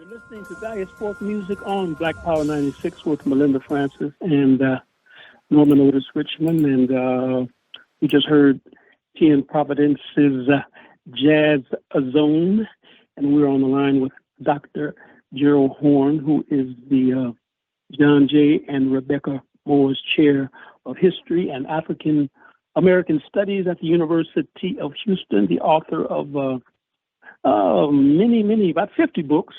You're listening to Diasporic Music on Black Power 96 with Melinda Francis and Norman Richmond. And we just heard T.N. Providence's Jazz Zone. And we're on the line with Dr. Gerald Horne, who is the John J. and Rebecca Moore's Chair of History and African American Studies at the University of Houston, the author of about 50 books.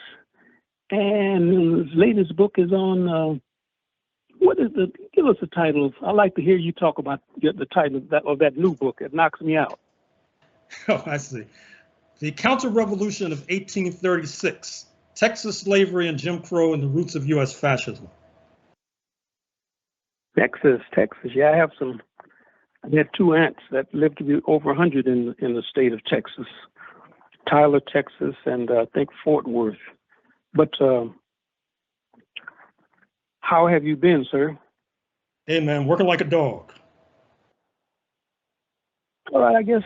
And his latest book is on, give us the title. I'd like to hear you talk about the title of that new book. It knocks me out. Oh, I see. The Counter-Revolution of 1836, Texas Slavery and Jim Crow and the Roots of U.S. Fascism. Texas. Yeah, I had two aunts that lived to be over 100 in the state of Texas. Tyler, Texas, and I think Fort Worth. But how have you been, sir? Hey, man, working like a dog. All right, I guess,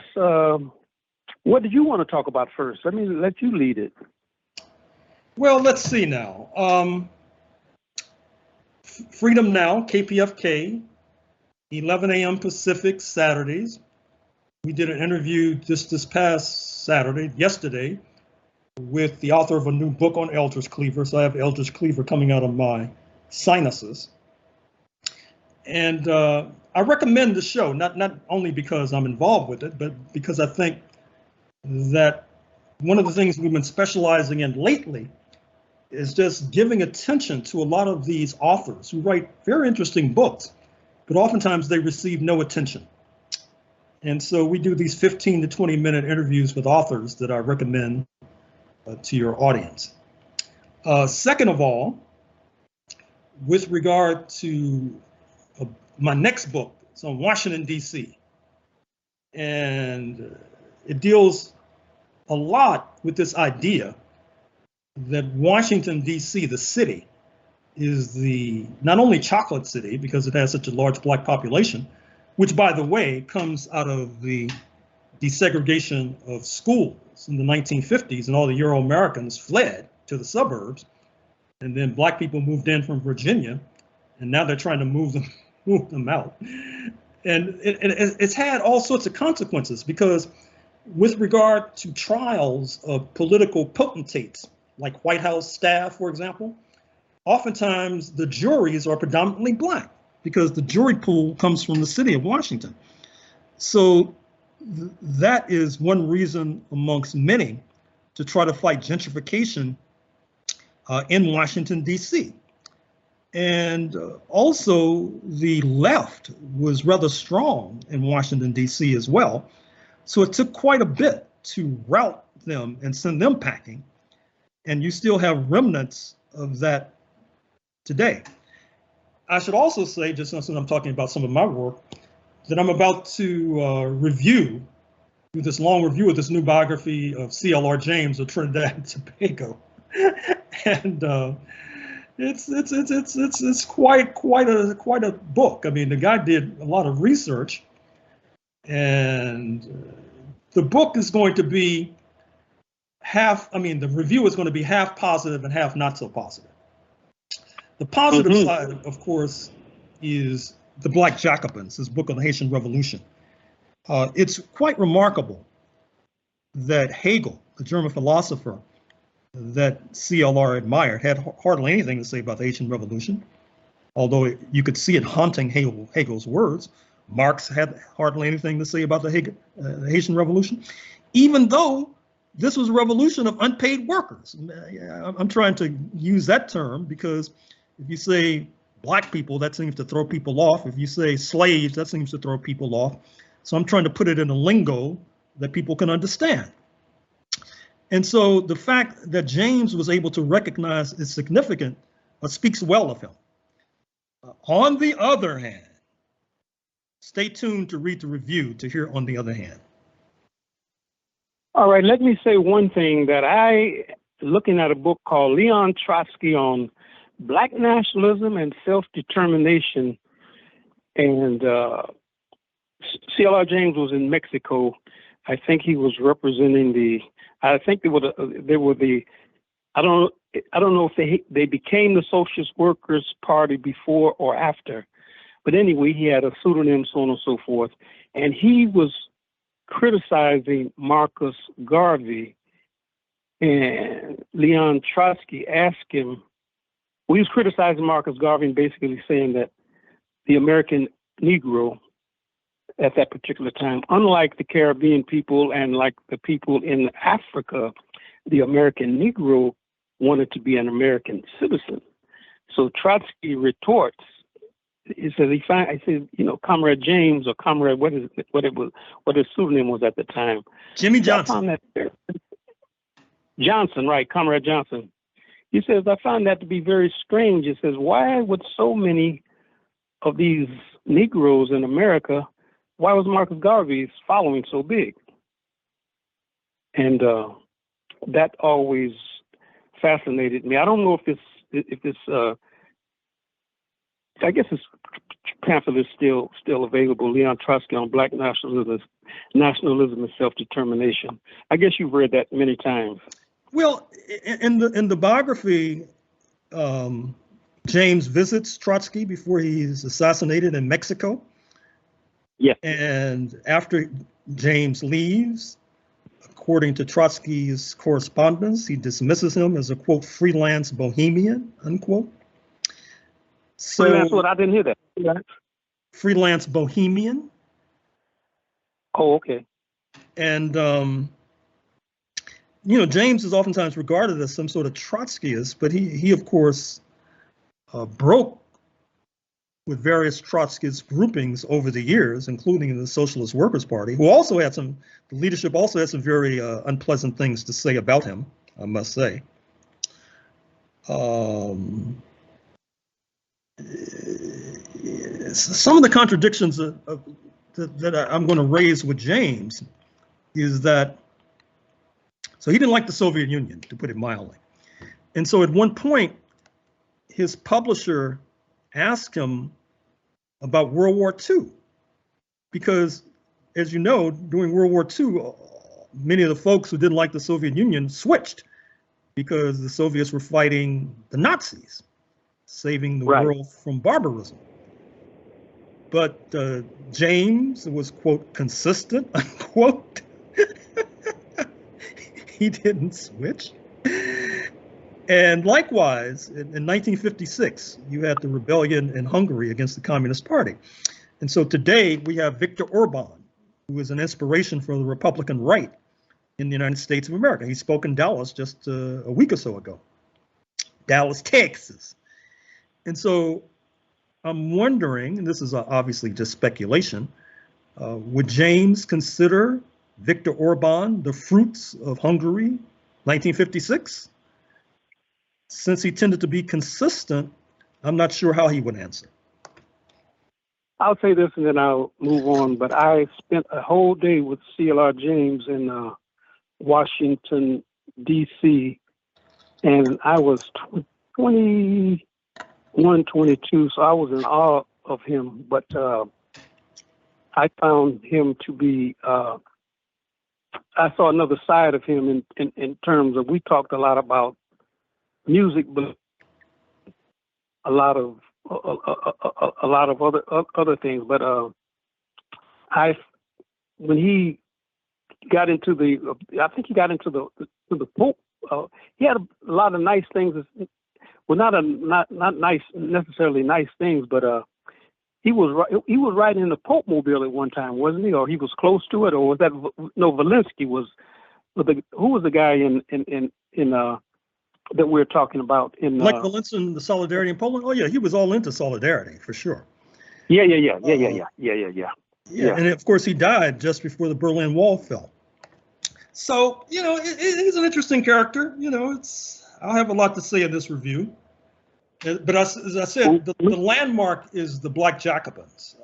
what did you want to talk about first? Let me let you lead it. Well, let's see now. Freedom Now, KPFK, 11 a.m. Pacific, Saturdays. We did an interview this past yesterday, with the author of a new book on Eldridge Cleaver. So I have Eldridge Cleaver coming out of my sinuses. And I recommend the show, not only because I'm involved with it, but because I think that one of the things we've been specializing in lately is just giving attention to a lot of these authors who write very interesting books, but oftentimes they receive no attention. And so we do these 15 to 20 minute interviews with authors that I recommend to your audience. Second of all, with regard to my next book, it's on Washington, D.C. And it deals a lot with this idea that Washington, D.C., the city, is the not only chocolate city because it has such a large Black population, which, by the way, comes out of the desegregation of schools in the 1950s, and all the Euro-Americans fled to the suburbs, and then Black people moved in from Virginia, and now they're trying to move them out. And it's had all sorts of consequences because with regard to trials of political potentates, like White House staff, for example, oftentimes the juries are predominantly Black because the jury pool comes from the city of Washington. So that is one reason amongst many to try to fight gentrification in Washington, D.C. And also the left was rather strong in Washington, D.C. as well. So it took quite a bit to rout them and send them packing. And you still have remnants of that today. I should also say, just since I'm talking about some of my work, that I'm about to do this long review of this new biography of CLR James of Trinidad and Tobago, and it's quite a book. I mean, the guy did a lot of research, and the book is going to be the review is going to be half positive and half not so positive. The positive side, of course, is the Black Jacobins, his book on the Haitian Revolution. It's quite remarkable that Hegel, the German philosopher that CLR admired, had hardly anything to say about the Haitian Revolution, although you could see it haunting Hegel's words. Marx had hardly anything to say about the Haitian Revolution, even though this was a revolution of unpaid workers. I'm trying to use that term because if you say Black people, that seems to throw people off. If you say slaves, that seems to throw people off. So I'm trying to put it in a lingo that people can understand. And so the fact that James was able to recognize its significance speaks well of him. On the other hand, stay tuned to read the review to hear on the other hand. All right, let me say one thing that looking at a book called Leon Trotsky on Black nationalism and self-determination, and CLR James was in Mexico. I think he was representing they were the I don't know if they became the Socialist Workers Party before or after, but anyway, he had a pseudonym, so on and so forth, and he was criticizing Marcus Garvey, and Leon Trotsky asked him. Well, he was criticizing Marcus Garvey and basically saying that the American Negro at that particular time, unlike the Caribbean people and like the people in Africa, the American Negro wanted to be an American citizen. So Trotsky retorts. He says Comrade James or Comrade what his pseudonym was at the time. Jimmy Johnson. Johnson, right? Comrade Johnson. He says, I found that to be very strange. He says, why would so many of these Negroes in America, why was Marcus Garvey's following so big? And that always fascinated me. I don't know if this I guess this pamphlet is still available. Leon Trotsky on Black Nationalism and Self-Determination. I guess you've read that many times. Well, in the biography, James visits Trotsky before he's assassinated in Mexico. Yeah. And after James leaves, according to Trotsky's correspondence, he dismisses him as a, quote, freelance bohemian, unquote. So, freelance what? I didn't hear that. Freelance bohemian. Oh, okay. And, James is oftentimes regarded as some sort of Trotskyist, but he of course, broke with various Trotskyist groupings over the years, including the Socialist Workers' Party, the leadership also had some very unpleasant things to say about him, I must say. Some of the contradictions that I'm going to raise with James is that, so he didn't like the Soviet Union, to put it mildly. And so at one point, his publisher asked him about World War II, because, as you know, during World War II, many of the folks who didn't like the Soviet Union switched because the Soviets were fighting the Nazis, saving the world from barbarism. But James was, quote, consistent, unquote. He didn't switch. And likewise, in 1956, you had the rebellion in Hungary against the Communist Party. And so today we have Viktor Orban, who is an inspiration for the Republican right in the United States of America. He spoke in Dallas just a week or so ago, Dallas, Texas. And so I'm wondering, and this is obviously just speculation, would James consider Viktor Orban the fruits of Hungary, 1956? Since he tended to be consistent, I'm not sure how he would answer. I'll say this and then I'll move on, but I spent a whole day with CLR James in Washington, D.C., and I was 21, 22, so I was in awe of him, but I found him to be, I saw another side of him in terms of, we talked a lot about music, but a lot of other things. But when he got into I think he got into the Pope. He had a lot of nice things. Well, not nice necessarily nice things, but he was riding in the Pope mobile at one time, wasn't he? Or he was close to it, or was that Zelensky was? Who was the guy in that we're talking about in Lech Walesa, the Solidarity in Poland? Oh yeah, he was all into solidarity for sure. Yeah. And of course he died just before the Berlin Wall fell. So he's an interesting character. I'll have a lot to say in this review. But as I said, the landmark is the Black Jacobins.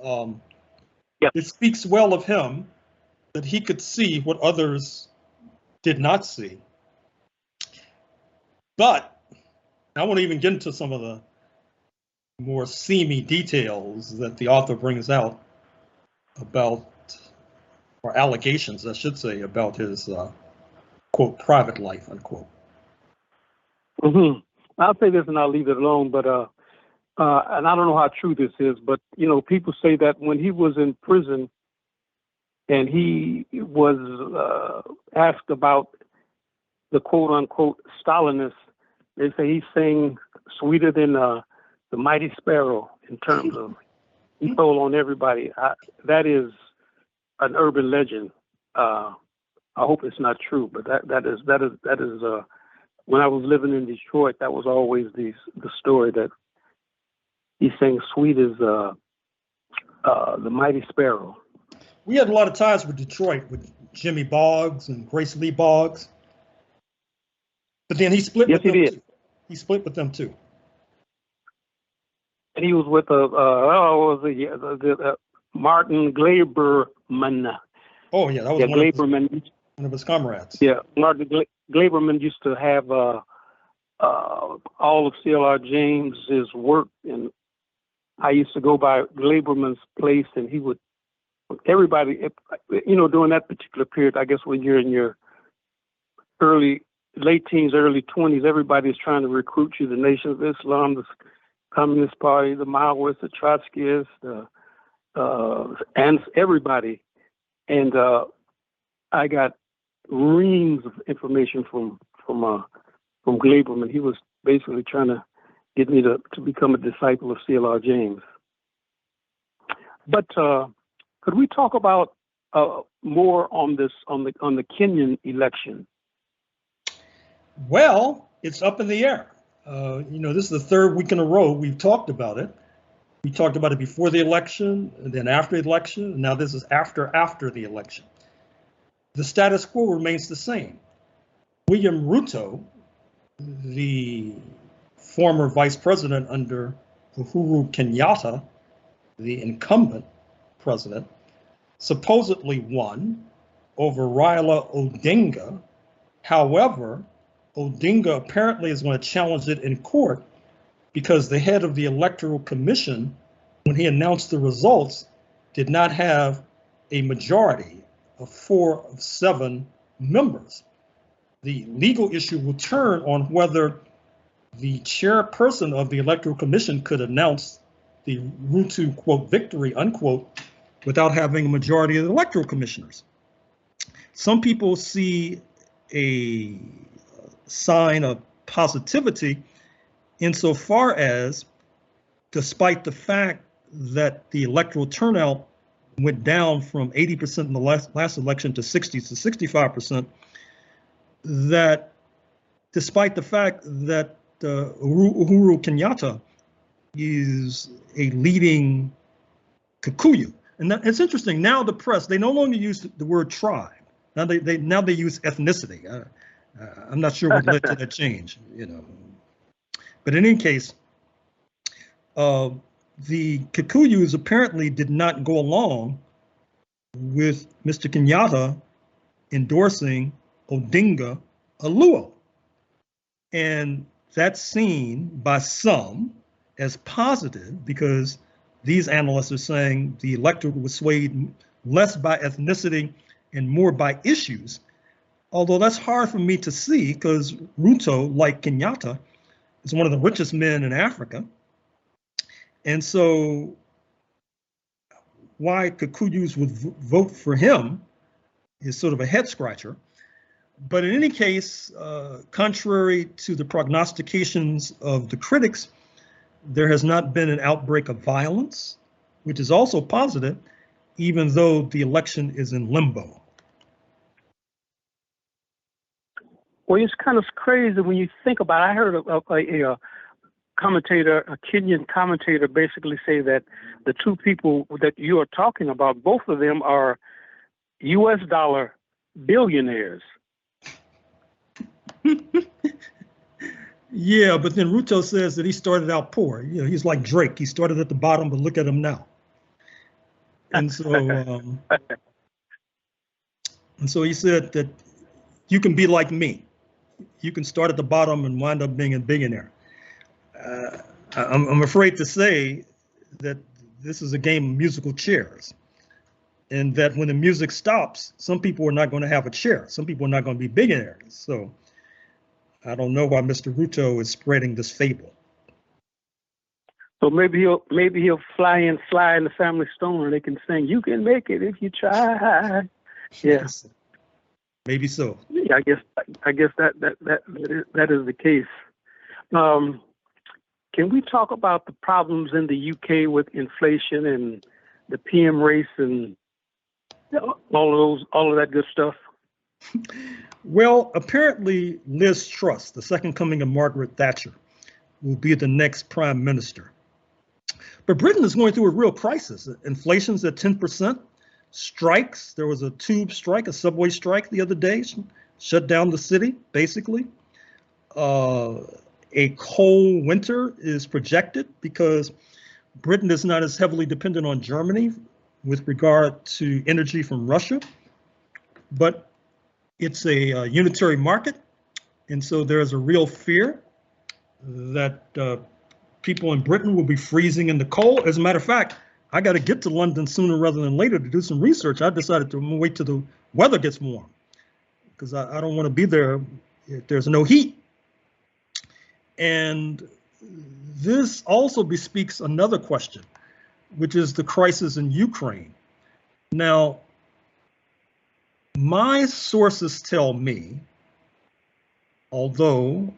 It speaks well of him that he could see what others did not see. But I won't even get into some of the more seamy details that the author brings out about, or allegations, I should say, about his, quote, private life, unquote. Mm-hmm. I'll say this and I'll leave it alone, but and I don't know how true this is, but people say that when he was in prison and he was asked about the quote unquote Stalinists, they say he sang sweeter than the mighty sparrow in terms of he stole on everybody. That is an urban legend. I hope it's not true, but that is when I was living in Detroit, that was always the story that he sang sweet as the mighty sparrow. We had a lot of ties with Detroit with Jimmy Boggs and Grace Lee Boggs, but then he split with them too. He split with them too. And he was with Martin Glaberman. Oh yeah, that was one of his comrades. Yeah, Martin Glaberman used to have all of CLR James's work, and I used to go by Glaberman's place, and he would everybody, during that particular period, I guess when you're in your late teens, early 20s, everybody's trying to recruit you. The Nation of Islam, the Communist Party, the Maoists, the Trotskyists, and everybody. And I got reams of information from Glaberman. He was basically trying to get me to become a disciple of CLR James. But could we talk about more on this on the Kenyan election? Well, it's up in the air. This is the third week in a row we've talked about it. We talked about it before the election, and then after the election, and now this is after the election. The status quo remains the same. William Ruto, the former vice president under Uhuru Kenyatta, the incumbent president, supposedly won over Raila Odinga. However, Odinga apparently is going to challenge it in court because the head of the Electoral Commission, when he announced the results, did not have a majority of 4 of 7 members. The legal issue will turn on whether the chairperson of the Electoral Commission could announce the Ruto, quote, victory, unquote, without having a majority of the electoral commissioners. Some people see a sign of positivity insofar as, despite the fact that the electoral turnout went down from 80% in the last election to 60 to 65%, that despite the fact that Uhuru Kenyatta is a leading Kikuyu. And it's interesting, now the press, they no longer use the word tribe. Now they use ethnicity. I'm not sure what led to that change, But in any case, the Kikuyus apparently did not go along with Mr. Kenyatta endorsing Odinga Aluo. And that's seen by some as positive because these analysts are saying the electorate was swayed less by ethnicity and more by issues. Although that's hard for me to see because Ruto, like Kenyatta, is one of the richest men in Africa. And so why Kikuyus would vote for him is sort of a head scratcher. But in any case, contrary to the prognostications of the critics, there has not been an outbreak of violence, which is also positive, even though the election is in limbo. Well, it's kind of crazy when you think about it. I heard a commentator, a Kenyan commentator, basically say that the two people that you are talking about, both of them are U.S. dollar billionaires. Yeah, but then Ruto says that he started out poor. He's like Drake. He started at the bottom, but look at him now. And so he said that you can be like me. You can start at the bottom and wind up being a billionaire. I'm afraid to say that this is a game of musical chairs, and that when the music stops, some people are not going to have a chair. Some people are not going to be billionaires. So I don't know why Mr. Ruto is spreading this fable. So maybe he'll fly in the family stone, and they can sing, "You can make it if you try." Yeah, maybe so. Yeah, I guess that is the case. Can we talk about the problems in the UK with inflation and the PM race and all of that good stuff? Well, apparently Liz Truss, the second coming of Margaret Thatcher, will be the next prime minister. But Britain is going through a real crisis. Inflation's at 10%. Strikes. There was a tube strike, a subway strike the other day, shut down the city, basically. A cold winter is projected because Britain is not as heavily dependent on Germany with regard to energy from Russia, but it's a unitary market. And so there's a real fear that people in Britain will be freezing in the cold. As a matter of fact, I got to get to London sooner rather than later to do some research. I decided to wait till the weather gets warm because I don't want to be there if there's no heat. And this also bespeaks another question, which is the crisis in Ukraine. Now, my sources tell me, although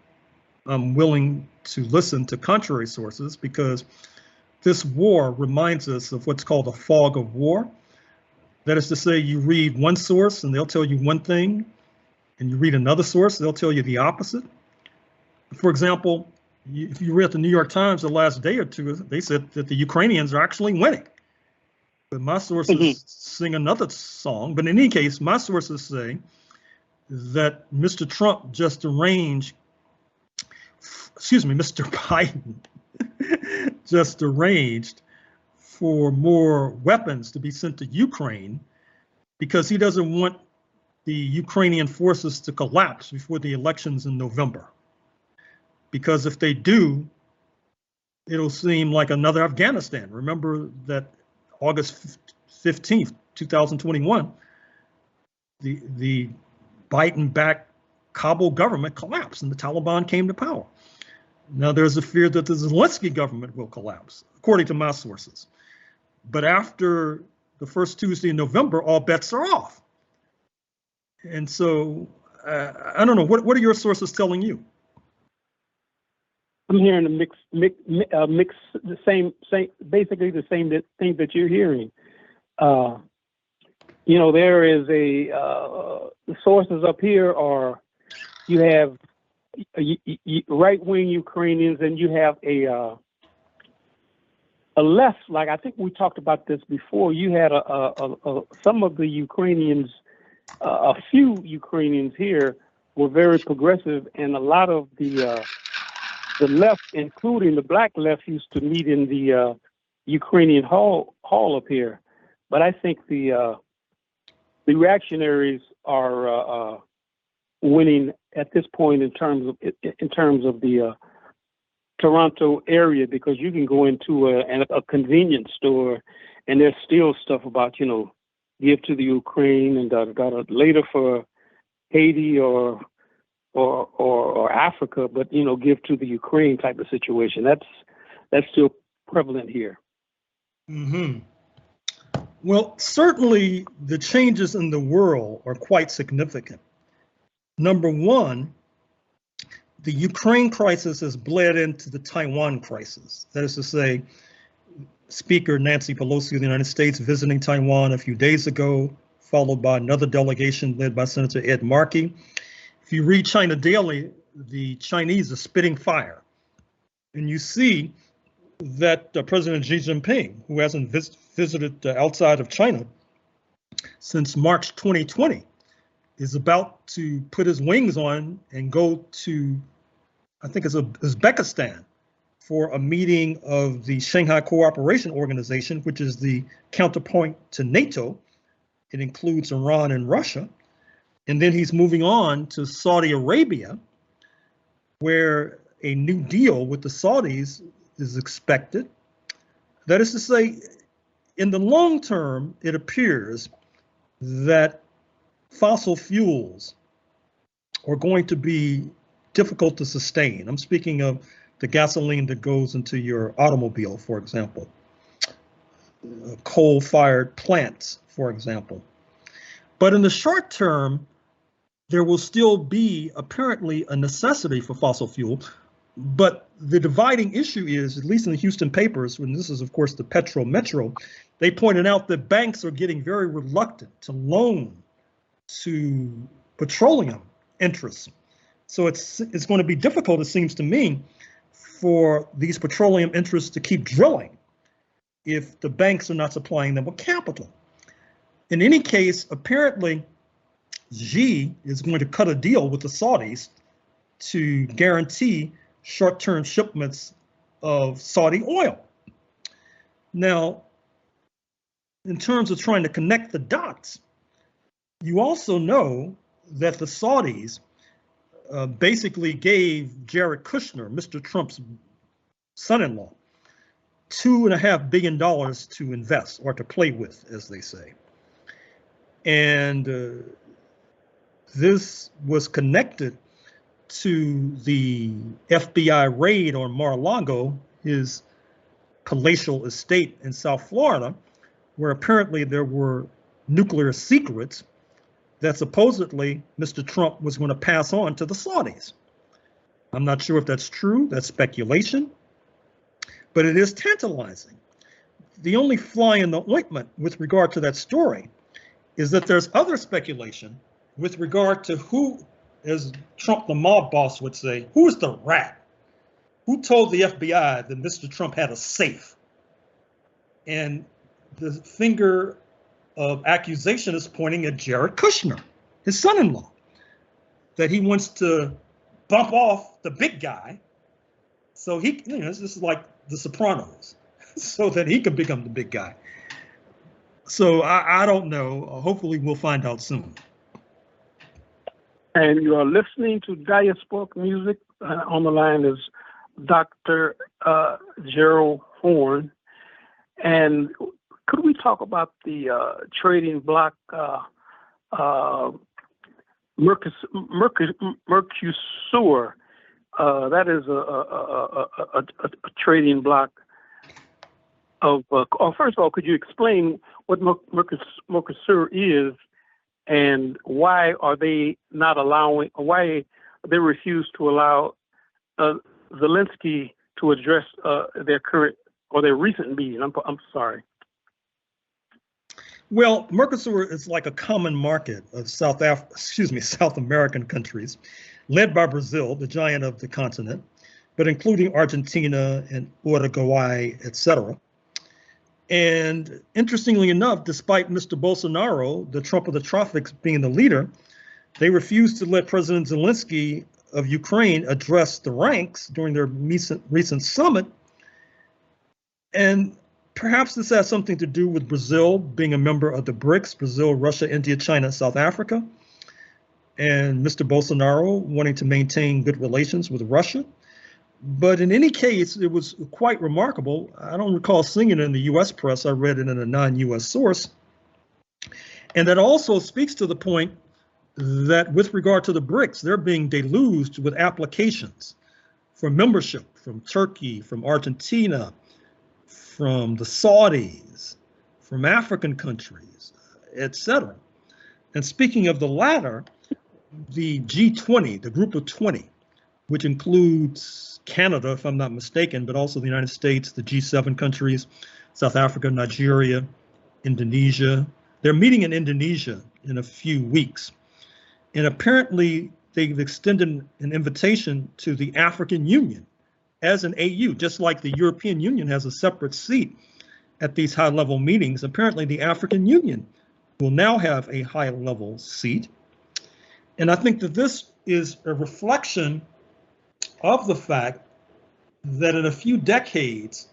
I'm willing to listen to contrary sources, because this war reminds us of what's called a fog of war. That is to say, you read one source and they'll tell you one thing, and you read another source, they'll tell you the opposite. For example, if you read the New York Times the last day or two, they said that the Ukrainians are actually winning. But my sources sing another song. But in any case, my sources say that Mr. Trump just arranged, Mr. Biden just arranged for more weapons to be sent to Ukraine because he doesn't want the Ukrainian forces to collapse before the elections in November. Because if they do, it'll seem like another Afghanistan. Remember that August 15th, 2021, the Biden-backed Kabul government collapsed and the Taliban came to power. Now there's a fear that the Zelensky government will collapse, according to my sources. But after the first Tuesday in November, all bets are off. And so, I don't know, what are your sources telling you? I'm hearing a mix, the same, basically the same thing that you're hearing. There is the sources up here are, you have right-wing Ukrainians, and you have a left, like I think we talked about this before. You had some of the Ukrainians, a few Ukrainians here were very progressive, and a lot of the left, including the black left, used to meet in the Ukrainian hall up here. But I think the reactionaries are winning at this point in terms of the Toronto area, because you can go into a convenience store and there's still stuff about give to the Ukraine and later for Haiti or Africa, but give to the Ukraine type of situation. That's still prevalent here. Mm-hmm. Well, certainly the changes in the world are quite significant. Number one, the Ukraine crisis has bled into the Taiwan crisis. That is to say, Speaker Nancy Pelosi of the United States visiting Taiwan a few days ago, followed by another delegation led by Senator Ed Markey. If you read China Daily, the Chinese are spitting fire. And you see that President Xi Jinping, who hasn't visited outside of China since March 2020, is about to put his wings on and go to, I think it's Uzbekistan, for a meeting of the Shanghai Cooperation Organization, which is the counterpoint to NATO. It includes Iran and Russia. And then he's moving on to Saudi Arabia, where a new deal with the Saudis is expected. That is to say, in the long term, it appears that fossil fuels are going to be difficult to sustain. I'm speaking of the gasoline that goes into your automobile, for example, coal-fired plants, for example. But in the short term, there will still be apparently a necessity for fossil fuel. But the dividing issue is, at least in the Houston papers, when this is, of course, the Petro Metro, they pointed out that banks are getting very reluctant to loan to petroleum interests. So it's going to be difficult, it seems to me, for these petroleum interests to keep drilling if the banks are not supplying them with capital. In any case, apparently, Xi is going to cut a deal with the Saudis to guarantee short-term shipments of Saudi oil. Now, in terms of trying to connect the dots, you also know that the Saudis basically gave Jared Kushner, Mr. Trump's son-in-law, $2.5 billion to invest, or to play with, as they say. And this was connected to the FBI raid on Mar-a-Lago, his palatial estate in South Florida, where apparently there were nuclear secrets that supposedly Mr. Trump was going to pass on to the Saudis. I'm not sure if that's true, that's speculation, but it is tantalizing. The only fly in the ointment with regard to that story is that there's other speculation with regard to who, as Trump the mob boss would say, who is the rat? Who told the FBI that Mr. Trump had a safe? And the finger of accusation is pointing at Jared Kushner, his son-in-law, that he wants to bump off the big guy. So he, this is like The Sopranos, so that he can become the big guy. So I don't know. Hopefully we'll find out soon. And you are listening to Diasporic Music. On the line is Dr. Gerald Horne. And could we talk about the trading bloc Mercosur? That is a trading bloc of. First of all, could you explain what Mercosur is, and why are they not allowing? Why they refuse to allow Zelensky to address their current or their recent meeting? I'm sorry. Well, Mercosur is like a common market of South American countries, led by Brazil, the giant of the continent, but including Argentina and Uruguay, etc. And interestingly enough, despite Mr. Bolsonaro, the Trump of the tropics, being the leader, they refused to let President Zelensky of Ukraine address the ranks during their recent summit. And perhaps this has something to do with Brazil being a member of the BRICS, Brazil, Russia, India, China, South Africa, and Mr. Bolsonaro wanting to maintain good relations with Russia. But in any case, it was quite remarkable. I don't recall seeing it in the US press. I read it in a non-US source. And that also speaks to the point that with regard to the BRICS, they're being deluged with applications for membership from Turkey, from Argentina, from the Saudis, from African countries, etc. And speaking of the latter, the G20, the group of 20, which includes Canada, if I'm not mistaken, but also the United States, the G7 countries, South Africa, Nigeria, Indonesia. They're meeting in Indonesia in a few weeks. And apparently they've extended an invitation to the African Union as an AU, just like the European Union has a separate seat at these high-level meetings. Apparently the African Union will now have a high-level seat. And I think that this is a reflection of the fact that in a few decades,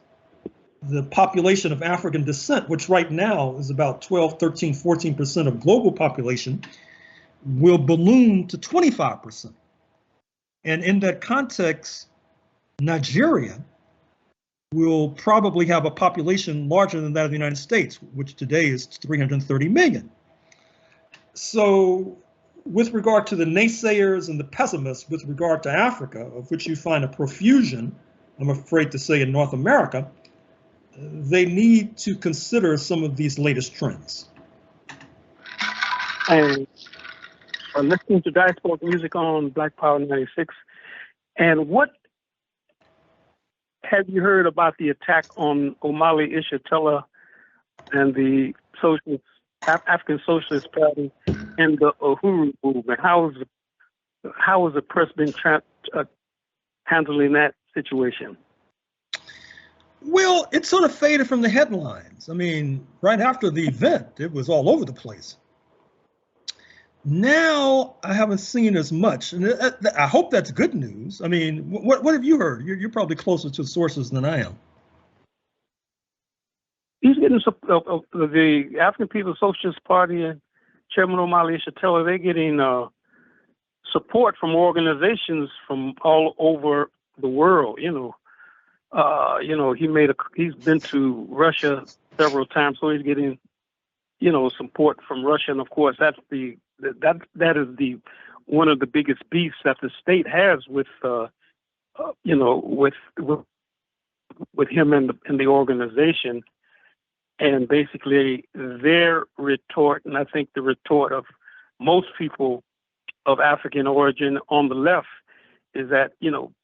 the population of African descent, which right now is about 12, 13, 14% of global population, will balloon to 25%. And in that context, Nigeria will probably have a population larger than that of the United States, which today is 330 million. So with regard to the naysayers and the pessimists with regard to Africa, of which you find a profusion, I'm afraid to say, in North America, they need to consider some of these latest trends. And I'm listening to Diasporic music on Black Power 96. And what have you heard about the attack on Omali Ishitella and the African Socialist Party and the Uhuru movement? How has the press been handling that situation? Well, it sort of faded from the headlines. I mean, right after the event, it was all over the place. Now I haven't seen as much, and I hope that's good news. I mean, what have you heard? You're probably closer to sources than I am. He's getting the African People's Socialist Party and Chairman Omali Ishitella. They're getting support from organizations from all over the world. He's been to Russia several times, so he's getting, support from Russia, and of course that is one of the biggest beefs that the state has with him and the organization. And basically their retort, and I think the retort of most people of African origin on the left, is that,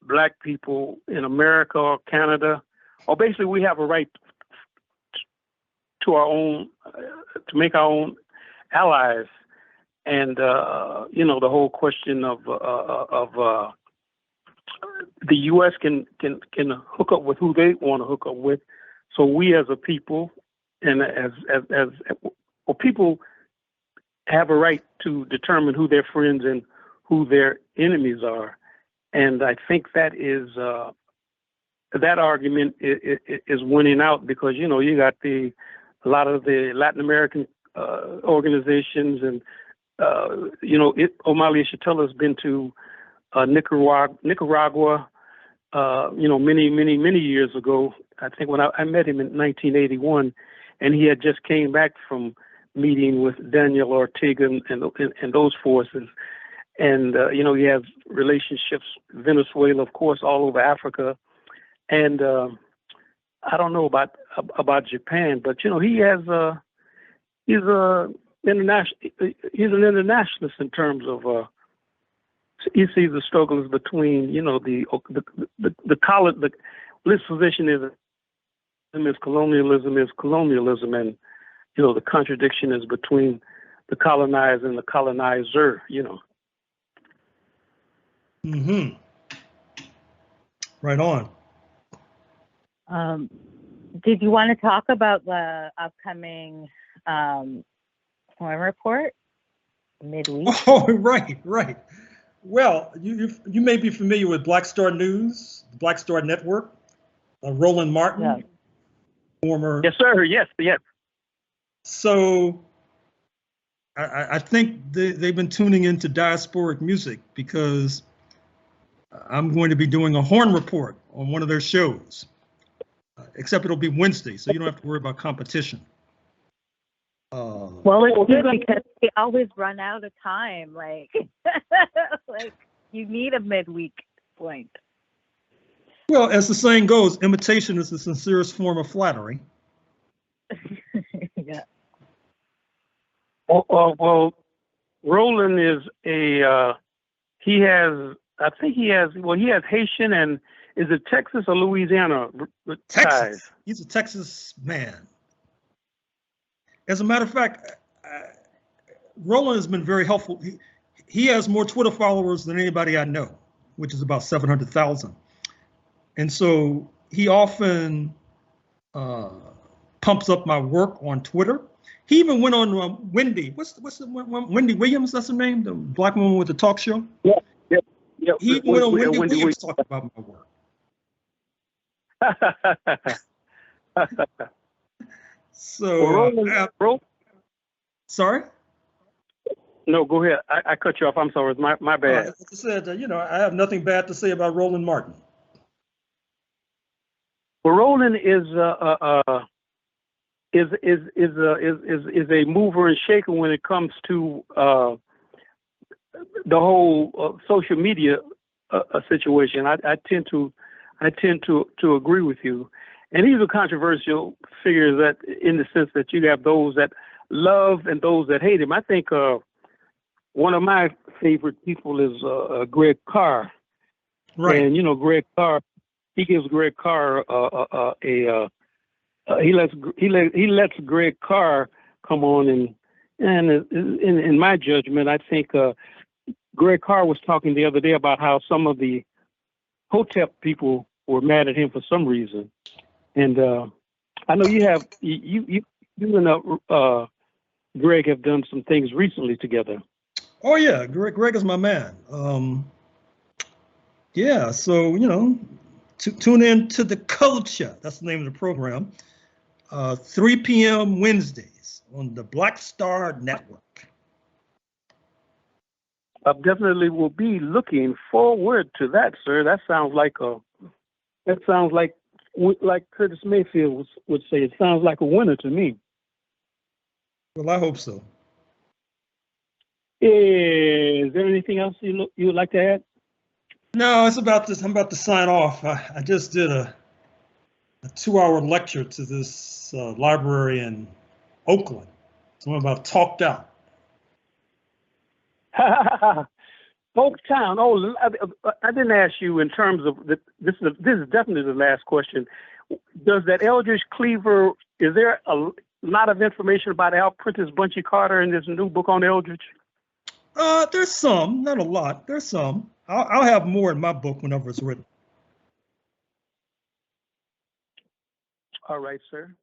Black people in America or Canada, or basically we have a right to our own, to make our own allies. And, the whole question of the U.S. can hook up with who they want to hook up with. So we as a people, and as people have a right to determine who their friends and who their enemies are. And I think that is that argument is winning out because, you got a lot of the Latin American organizations and, Omali Ishitella has been to Nicaragua, many years ago. I think when I met him in 1981, and he had just came back from meeting with Daniel Ortega and those forces. And, he has relationships, Venezuela, of course, all over Africa. And I don't know about Japan, but, he has he's an internationalist in terms of he sees the struggles between, his position is colonialism, and, the contradiction is between the colonized and the colonizer, Mm-hmm. Right on. Did you want to talk about the upcoming Horne Report midweek? Oh, right. Well, you may be familiar with Black Star News, the Black Star Network. Roland Martin, Yeah. Former. Yes, sir. Yes. So I think they've been tuning into Diasporic music because I'm going to be doing a Horne Report on one of their shows, except it'll be Wednesday, so you don't have to worry about competition. Well, it's good because they always run out of time. Like you need a midweek point. Well, as the saying goes, imitation is the sincerest form of flattery. Yeah. Well, Roland is he has Haitian and is it Texas or Louisiana? Texas. Ties? He's a Texas man. As a matter of fact, Roland has been very helpful. He has more Twitter followers than anybody I know, which is about 700,000. And so he often pumps up my work on Twitter. He even went on Wendy. What's the Wendy Williams? That's her name, the Black woman with the talk show. Yeah. He even went on Wendy Williams talking about my work. So, sorry. No, go ahead. I cut you off. I'm sorry. It's my bad. As I said, I have nothing bad to say about Roland Martin. Well, Roland is a mover and shaker when it comes to the whole social media situation. I tend to agree with you. And these are controversial figures that, in the sense that you have those that love and those that hate him. I think one of my favorite people is Greg Carr. Right. And Greg Carr, he gives Greg Carr he lets Greg Carr come on, and in my judgment, I think Greg Carr was talking the other day about how some of the Hotep people were mad at him for some reason. And I know you and Greg have done some things recently together. Oh yeah, Greg is my man. Yeah, so tune in to The Culture. That's the name of the program. 3 p.m. Wednesdays on the Black Star Network. I definitely will be looking forward to that, sir. That sounds like Curtis Mayfield would say. It sounds like a winner to me. Well, I hope so. Is there anything else you would like to add? No, it's about this. I'm about to sign off. I just did a 2-hour lecture to this library in Oakland. So I'm about talked out. Folktown. Oh, I didn't ask you in terms of this is definitely the last question. Does that Eldridge Cleaver? Is there a lot of information about Al Prentice Bunchy Carter in this new book on Eldridge? There's some, not a lot. There's some. I'll have more in my book whenever it's written. All right, sir.